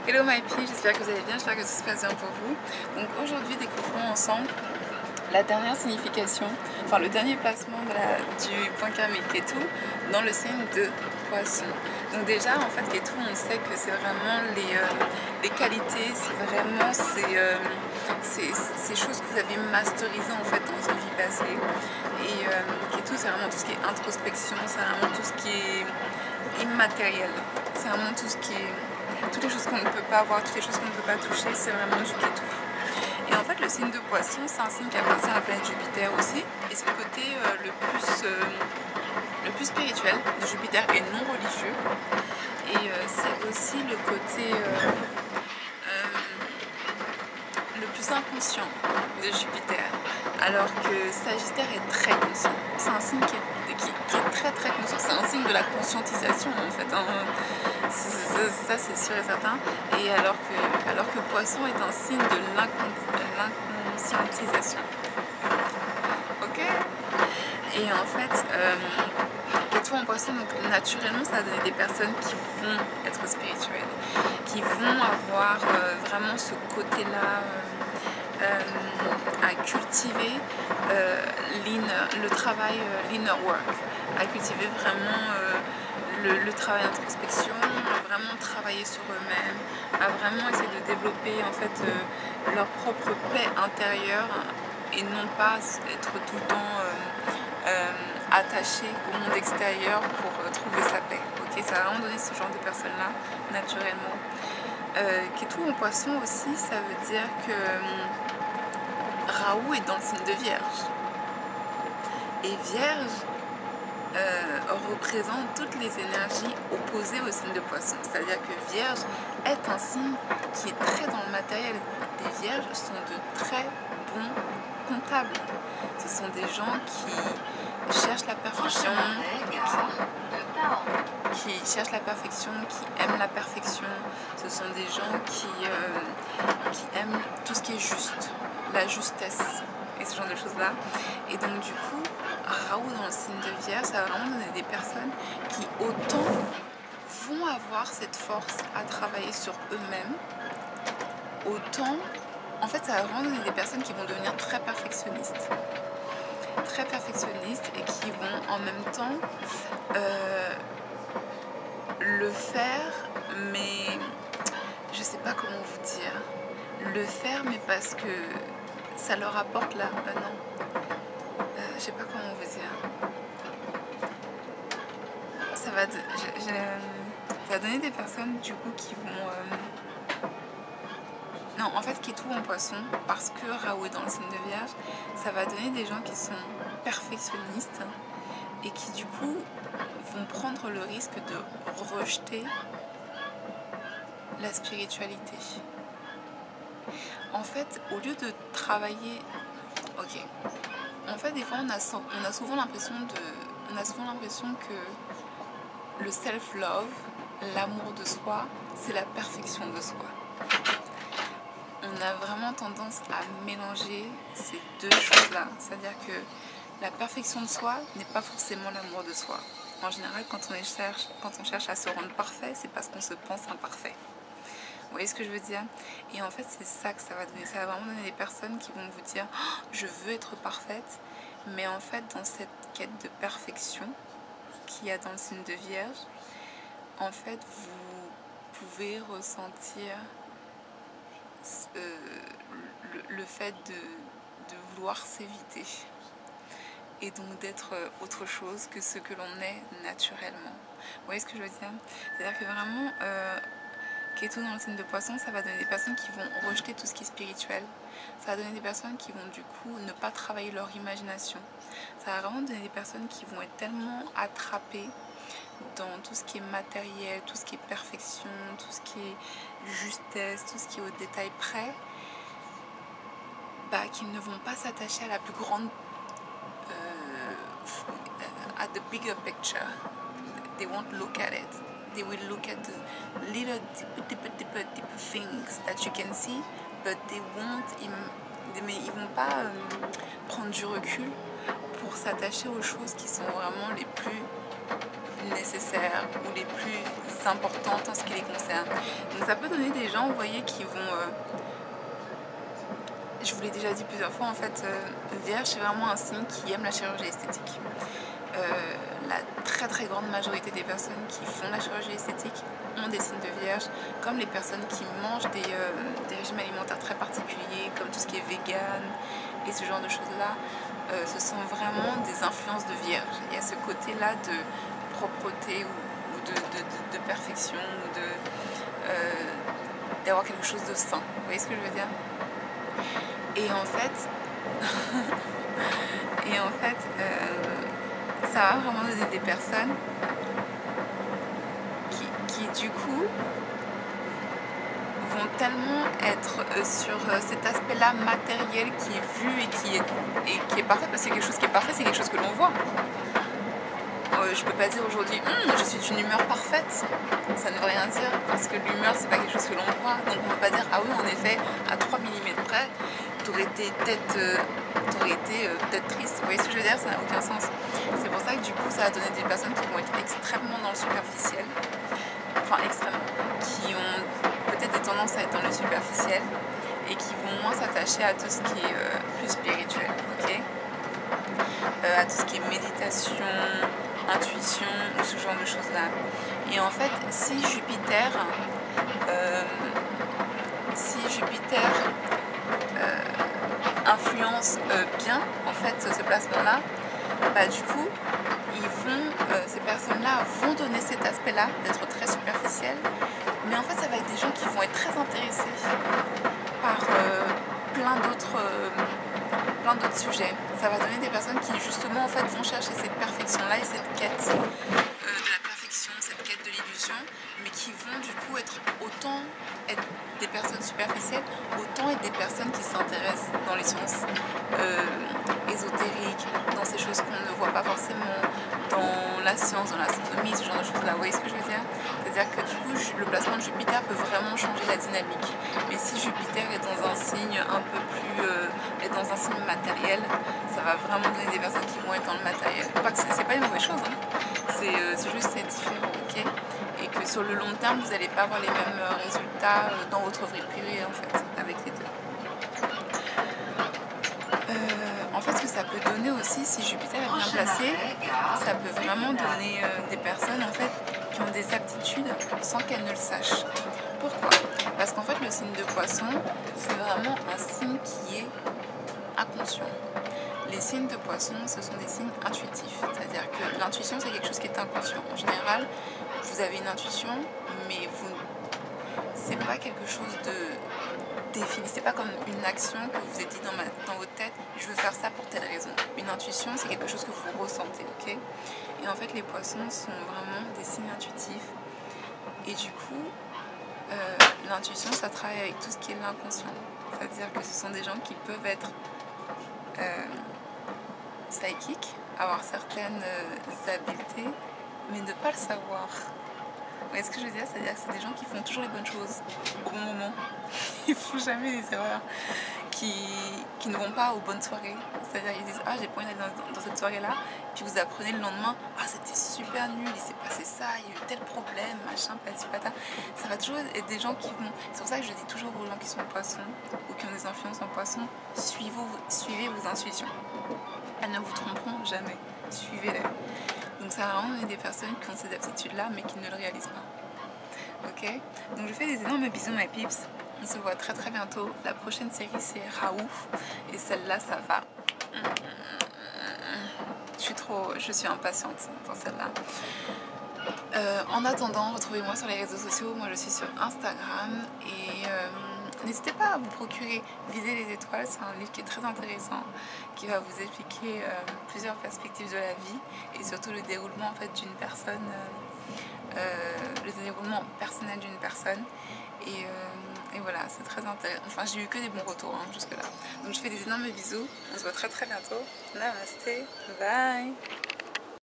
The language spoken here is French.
Hello my pea, j'espère que vous allez bien, j'espère que tout se passe bien pour vous. Donc aujourd'hui découvrons ensemble la dernière signification, enfin le dernier placement du point karmique Ketu dans le signe de Poisson. Donc déjà en fait Ketu, on sait que c'est vraiment les qualités, c'est vraiment ces choses que vous avez masterisées en fait dans une vie passée. Et Ketu, c'est vraiment tout ce qui est introspection, c'est vraiment tout ce qui est immatériel, c'est vraiment tout ce qui est toutes les choses qu'on ne peut pas voir, toutes les choses qu'on ne peut pas toucher, c'est vraiment du Ketu. Et en fait, le signe de Poisson, c'est un signe qui appartient à la planète Jupiter aussi. Et c'est le côté le plus spirituel de Jupiter et non religieux. Et c'est aussi le côté le plus inconscient de Jupiter. Alors que Sagittaire est très conscient. C'est un signe qui est très très conscient. C'est un signe de la conscientisation en fait. Hein. Ça c'est sûr et certain. Et alors que Poisson est un signe de l'inconscientisation. Ok. Et en fait, Ketu en Poisson, donc naturellement, ça va donner des personnes qui vont être spirituelles, qui vont avoir vraiment ce côté-là à cultiver le travail, l'inner work, à cultiver vraiment le travail d'introspection, à vraiment travailler sur eux-mêmes, à vraiment essayer de développer en fait leur propre paix intérieure et non pas être tout le temps attaché au monde extérieur pour trouver sa paix. Okay, ça va vraiment donner ce genre de personnes-là naturellement. Ketu en Poisson aussi, ça veut dire que Rahu est dans le signe de Vierge. Et Vierge représente toutes les énergies opposées au signe de Poisson. C'est-à-dire que Vierge est un signe qui est très dans le matériel. Les Vierges sont de très bons comptables. Ce sont des gens qui cherchent la perfection, qui aiment la perfection. Ce sont des gens qui aiment tout ce qui est juste, la justesse et ce genre de choses-là. Et donc du coup, Rahu dans le signe de Vierge, ça va vraiment donner des personnes qui autant vont avoir cette force à travailler sur eux-mêmes, autant, en fait, ça va vraiment donner des personnes qui vont devenir très perfectionnistes et qui vont en même temps le faire, mais je sais pas comment vous dire, le faire mais parce que ça leur apporte là, non, je sais pas comment vous dire, ça va donner des personnes du coup qui vont non, en fait, Ketu en Poisson, parce que Rahu est dans le signe de Vierge, ça va donner des gens qui sont perfectionnistes et qui du coup vont prendre le risque de rejeter la spiritualité. En fait, au lieu de travailler, ok, en fait des fois on a souvent l'impression que le self-love, l'amour de soi, c'est la perfection de soi. On a vraiment tendance à mélanger ces deux choses-là. C'est-à-dire que la perfection de soi n'est pas forcément l'amour de soi. En général, quand on cherche à se rendre parfait, c'est parce qu'on se pense imparfait. Vous voyez ce que je veux dire? Et en fait, c'est ça que ça va donner. Ça va vraiment donner des personnes qui vont vous dire oh, « je veux être parfaite », mais en fait, dans cette quête de perfection qu'il y a dans le signe de Vierge, en fait, vous pouvez ressentir le fait de vouloir s'éviter et donc d'être autre chose que ce que l'on est naturellement. Vous voyez ce que je veux dire? C'est-à-dire que vraiment, Ketu dans le signe de Poisson, ça va donner des personnes qui vont rejeter tout ce qui est spirituel. Ça va donner des personnes qui vont du coup ne pas travailler leur imagination. Ça va vraiment donner des personnes qui vont être tellement attrapées dans tout ce qui est matériel, tout ce qui est perfection, tout ce qui est justesse, tout ce qui est au détail près, qu'ils ne vont pas s'attacher à la plus grande, at the bigger picture. They won't look at it. They will look at the little deeper things that you can see, but ils vont pas prendre du recul pour s'attacher aux choses qui sont vraiment les plus nécessaires ou les plus importantes en ce qui les concerne. Donc ça peut donner des gens, vous voyez, qui vont... je vous l'ai déjà dit plusieurs fois, en fait, Vierge, c'est vraiment un signe qui aime la chirurgie esthétique. La très grande majorité des personnes qui font la chirurgie esthétique ont des signes de Vierge, comme les personnes qui mangent des régimes alimentaires très particuliers, comme tout ce qui est vegan et ce genre de choses-là. Ce sont vraiment des influences de Vierge. Il y a ce côté-là de propreté ou de perfection ou d'avoir quelque chose de sain. Vous voyez ce que je veux dire? Et en fait, ça va vraiment donner des personnes qui du coup vont tellement être sur cet aspect-là matériel qui est vu et qui est parfait, parce que quelque chose qui est parfait, c'est quelque chose que l'on voit. Je peux pas dire aujourd'hui je suis d'une humeur parfaite, ça ne veut rien dire, parce que l'humeur c'est pas quelque chose que l'on voit, donc on peut pas dire ah oui en effet à 3 mm près t'aurais été peut-être triste. Vous voyez ce que je veux dire? Ça n'a aucun sens. C'est pour ça que du coup ça va donner des personnes qui vont être extrêmement dans le superficiel, enfin extrêmement, qui ont peut-être des tendances à être dans le superficiel et qui vont moins s'attacher à tout ce qui est plus spirituel, ok, à tout ce qui est méditation, intuition ou ce genre de choses là. Et en fait si Jupiter influence bien en fait ce placement là, bah du coup ces personnes là vont donner cet aspect là d'être très superficiel, mais en fait ça va être des gens qui vont être très intéressés par plein d'autres sujets. Ça va donner des personnes qui justement en fait vont chercher cette perfection là et cette quête de la perfection, cette quête de l'illusion, mais qui vont du coup autant être des personnes superficielles, autant être des personnes qui s'intéressent dans les sciences ésotériques, dans ces choses qu'on ne voit pas forcément, dans la science, dans l'astronomie, ce genre de choses là. Vous voyez ce que je veux dire? C'est-à-dire que du coup le placement de Jupiter peut vraiment changer la dynamique. Mais si Jupiter est dans un signe un peu plus est dans un signe matériel, ça va vraiment donner des personnes qui vont être dans le matériel. Pas que c'est pas une mauvaise chose, hein. C'est juste c'est différent, ok? Et que sur le long terme vous n'allez pas avoir les mêmes résultats dans votre vie privée en fait avec les deux. En fait ce que ça peut donner aussi, si Jupiter est bien placé, ça peut vraiment donner des personnes en fait qui ont des aptitudes sans qu'elles ne le sachent. Pourquoi? Parce qu'en fait le signe de Poisson c'est vraiment un signe qui est inconscient. Les signes de Poisson ce sont des signes intuitifs, c'est-à-dire que l'intuition c'est quelque chose qui est inconscient. En général vous avez une intuition mais c'est pas quelque chose de défini, c'est pas comme une action que vous êtes dit dans votre tête, je veux faire ça pour telle raison. Une intuition c'est quelque chose que vous ressentez, ok? Et en fait les Poissons sont vraiment des signes intuitifs et du coup l'intuition ça travaille avec tout ce qui est l'inconscient, c'est-à-dire que ce sont des gens qui peuvent être psychiques, avoir certaines habiletés mais ne pas le savoir. Vous voyez ce que je veux dire? C'est-à-dire que c'est des gens qui font toujours les bonnes choses au bon moment. Ils font jamais des erreurs, qui ne vont pas aux bonnes soirées. C'est-à-dire qu'ils disent ah j'ai pas envie d'aller dans cette soirée-là, puis vous apprenez le lendemain ah c'était super nul, il s'est passé ça, il y a eu tel problème, machin, patati patata. Ça va toujours être des gens qui vont. C'est pour ça que je dis toujours aux gens qui sont poissons ou qui ont des influences en poisson, suivez vos intuitions. Elles ne vous tromperont jamais. Suivez-les. Donc ça va vraiment des personnes qui ont ces aptitudes-là mais qui ne le réalisent pas. Ok? Donc je fais des énormes bisous my peeps. On se voit très très bientôt. La prochaine série c'est Raouf. Et celle-là ça va. Je suis impatiente pour celle-là. En attendant, retrouvez-moi sur les réseaux sociaux. Moi je suis sur Instagram et n'hésitez pas à vous procurer Viser les étoiles, c'est un livre qui est très intéressant, qui va vous expliquer plusieurs perspectives de la vie et surtout le déroulement en fait d'une personne, le déroulement personnel d'une personne. Et voilà, c'est très intéressant. Enfin, j'ai eu que des bons retours hein, jusque là. Donc je fais des énormes bisous. On se voit très très bientôt. Namaste. Bye.